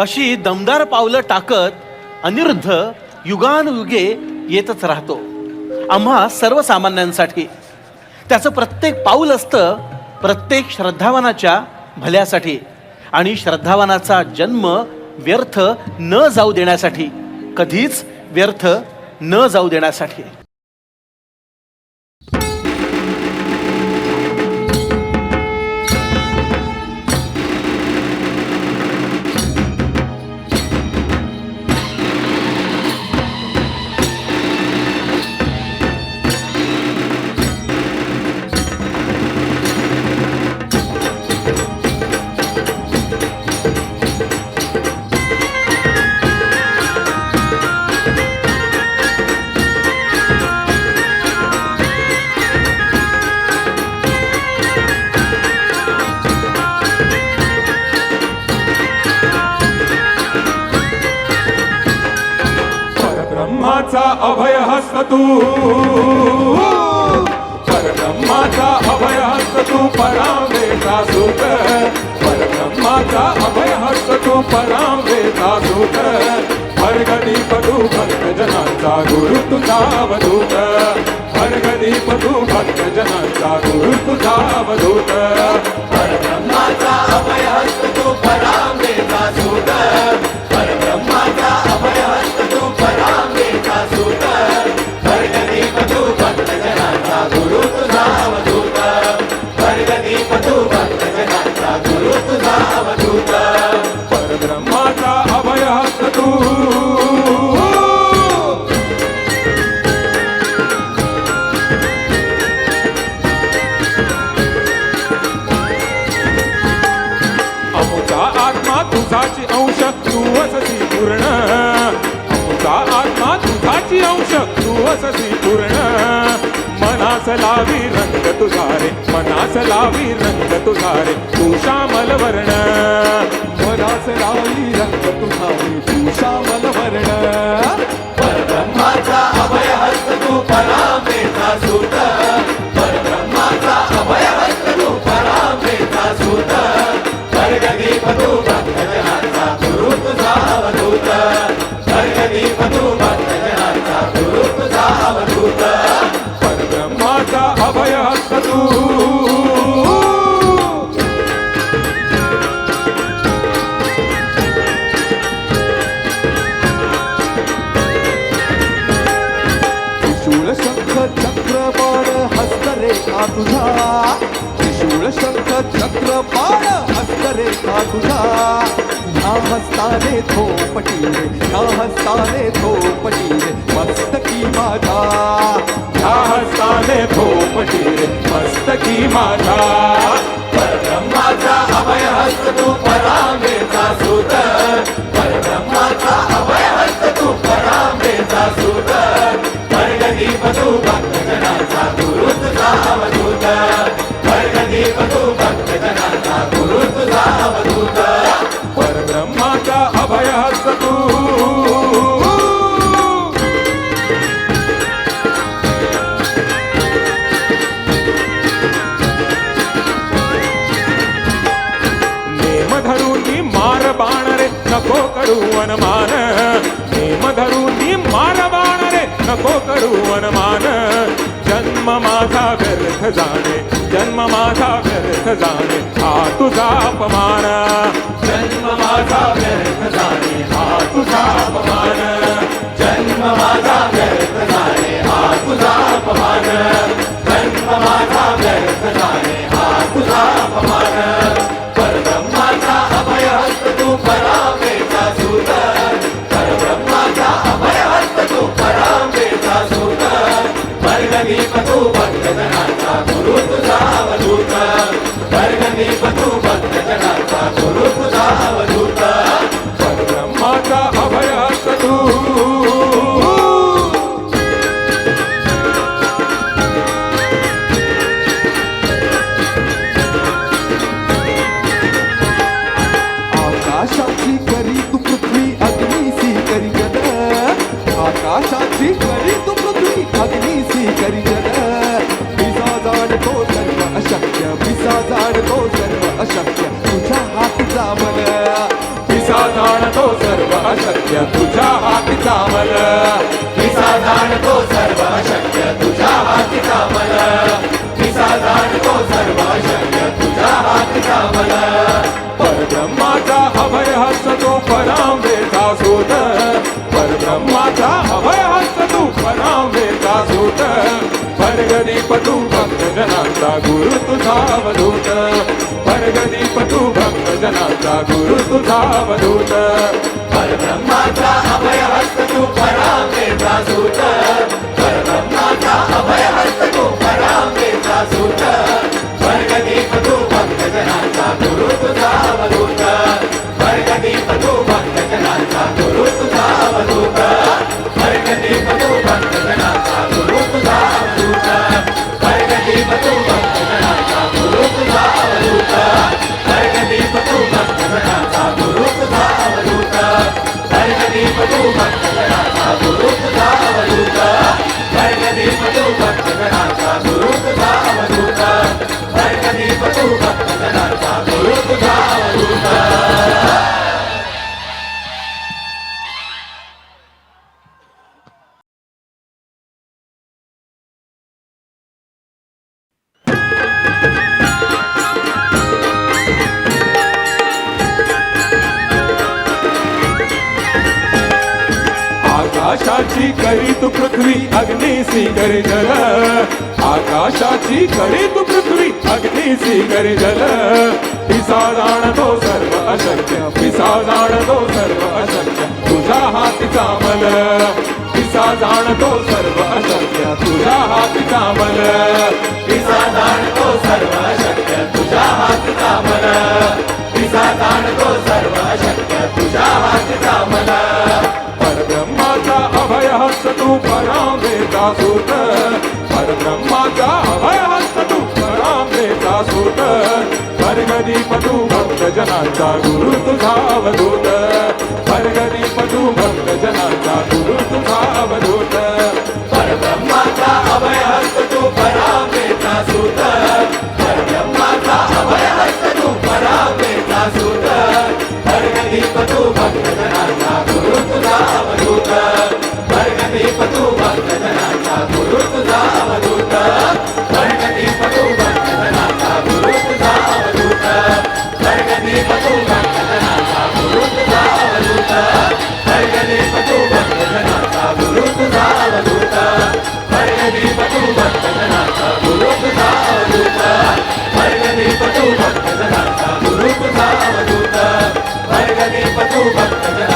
अशी दमदार पावलं टाकत अनिरुद्ध युगानुयुगे येतच राहतो आम्हा सर्वसामान्यांसाठी. त्याचं प्रत्येक पाऊल असतं प्रत्येक श्रद्धावानाच्या भल्यासाठी आणि श्रद्धावानाचा जन्म व्यर्थ न जाऊ देण्यासाठी, कधीच व्यर्थ न जाऊ देण्यासाठी. परब्रह्माचा अभय हस्त तू, परब्रह्माचा अभय हस्त तू परावेचा सूत, परब्रह्माचा अभय हस्त तू परावेचा सूत. भर्गदीप तू भक्तजनांचा गुरु तुझा अवधूत, भर्गदीप तू भक्तजनांचा गुरु तुझा अवधूत. परब्रह्माचा अभय हस्त तू परावेचा सूत, परब्रह्माचा अभय हस्त तू परावेचा सूत. भर्गदीप तू भक्तजनांचा गुरु तुझा अवधूत, भर्गदीप तू भक्तजनांचा गुरु तुझा अवधूत. परब्रह्माचा अभय हस्त तू, अमुचा आत्मा तुझाची अंश तू अससी पूर्ण, अमुचा आत्मा तुझाची अंश तू अससी पूर्ण. मनास लावी रंग तुझा रे, मनास लावी रंग तुझा रे तू श्यामल वर्ण, मनास लावी रंग तुझा रे तू श्यामल वर्ण. परब्रह्माचा अभय हस्त तू परावेचा सूत, परब्रह्माचा अभय हस्त तू परावेचा सूत. भर्गदीप तू भक्तजनांचा गुरु तुझा अवधूत, भर्गदीप तू भक्तजनांचा गुरु तुझा अवधूत. परब्रह्माचा अभय हस्त तू, त्रिशूळ शंख चक्र बाण हस्तरेखा तुझा, त्रिशूळ शंख चक्र बाण हस्तरेखा तुझा. ह्या हस्ताने थोपटीले, ह्या हस्ताने थोपटीले मस्तकी माझा, ह्या हस्ताने थोपटीले मस्तकी माझा. परब्रह्माचा अभय हस्त तू परावेचा सूत, परब्रह्माचा अभय हस्त तू परावेचा सूत. भर्गदीप तू भक्तजनांचा गुरु तुझा अवधूत, भर्गदीप तू भक्तजनांचा गुरु तुझा अवधूत. परब्रह्माचा अभय हस्त तू, नेम धरून मार बाण रे नको करू वनमान, नेम धरून मार बाण रे नको करू वनमान. जन्म माझा व्यर्थ जाणे, जन्म माझा व्यर्थ जाणे हा तुझा अपमान, जन्म माझा व्यर्थ जाणे हा तुझा अपमान, जन्म माझा व्यर्थ जाणे हा तुझा अपमान, जन्म माझा व्यर्थ जाणे हा तुझा अपमान. परब्रह्माचा अभय हस्त तू परावेचा सूत, परब्रह्माचा अभय हस्त तू परावेचा सूत. भर्गदीप तू भक्तजनांचा गुरु तुझा अवधूत, भर्गदीप तू भक्तजनांचा गुरु तुझा अवधूत. परब्रह्माचा अभय हस्त तू, आकाशाची करी तू पृथ्वी अग्नीसी करी जन, आकाशाची करी तू पृथ्वी अग्नीसी करी जन. विसा जाणतो सर्व अशक्य, विसा जाणतो सर्व अशक्य तुझ्या हातचा बल, विसा जाणतो अशक्य तुझ्या हातीचा मल. पिसा जाणतो सर्व अशक्य तुझ्या हातीचा मल. पिसा जाणतो सर्व अशक्य तुझ्या हातीचा मल. परब्रह्माचा अभय हस्त तू परांबेचा सूत. परब्रह्माचा अभय हस्त तू परांबेचा सूत. भरगदीप तू भक्तजनांचा गुरु तुझा अवधूत. भरगदीप तू भक्तजनांचा गुरु तुझा अवधूत. परब्रह्माचा अभय हस्त तू परांबेचा सूत. परब्रह्माचा अभय हस्त तू परांबेचा सूत. वर्गदीप तू भक्तजनांचा गुरु तुझा अवधूत. वर्गदीप तू भक्तजनांचा गुरु तुझा अवधूत. वर्गदीप तू भक्तजनांचा गुरु तुझा अवधूत. वर्गदीप तू भक्तजनांचा गुरु तुझा अवधूत. वर्गदीप तू भक्तजनांचा गुरु तुझा अवधूत. वर्गदीप तू भक्तजनांचा गुरु तुझा अवधूत. वर्गदीप तू भक्तजनांचा गुरु तुझा अवधूत. वर्गदीप तू भक्तजनांचा गुरु तुझा अवधूत. आकाशाची करी तू पृथ्वी अग्नीसी गर्जल. आकाशाची करी तू पृथ्वी अग्नीसी गर्जल. पिसा जाणतो सर्व अशक्य. पिसा जाणतो सर्व अशक्य तुझ्या हातीचा मल. पिसा जाणतो सर्व अशक्य तुझ्या हातीचा मल. पिसा जाणतो सर्व अशक्य तुझ्या हातीचा मल. पिसा जाणतो सर्व अशक्य तुझ्या हातीचा मल. परब्रह्माचा अभय हस्त तू परांबेचा सूत. परब्रह्माचा अभय हस्त तू परांबेचा सूत. भरगदीप तू भक्तजनांचा गुरु तुझा अवधूत. भरगदीप तू भक्तजनांचा गुरु तुझा अवधूत. परब्रह्माचा अभय हस्त तू परांबेचा सूत. परब्रह्माचा अभय हस्त तू परांबेचा सूत. वर्गदीप तू भक्तजनांचा गुरु तुझा अवधूत. वर्गदीप तू भक्तजनांचा गुरु तुझा अवधूत. वर्गदीप तू भक्तजनांचा गुरु तुझा अवधूत. वर्गदीप तू भक्तजनांचा गुरु तुझा अवधूत. वर्गदीप तू भक्तजनांचा गुरु तुझा अवधूत. वर्गदीप तू भक्तजनांचा गुरु तुझा अवधूत. वर्गदीप तू भक्तजनांचा गुरु तुझा अवधूत. वर्गदीप तू भक्तजनांचा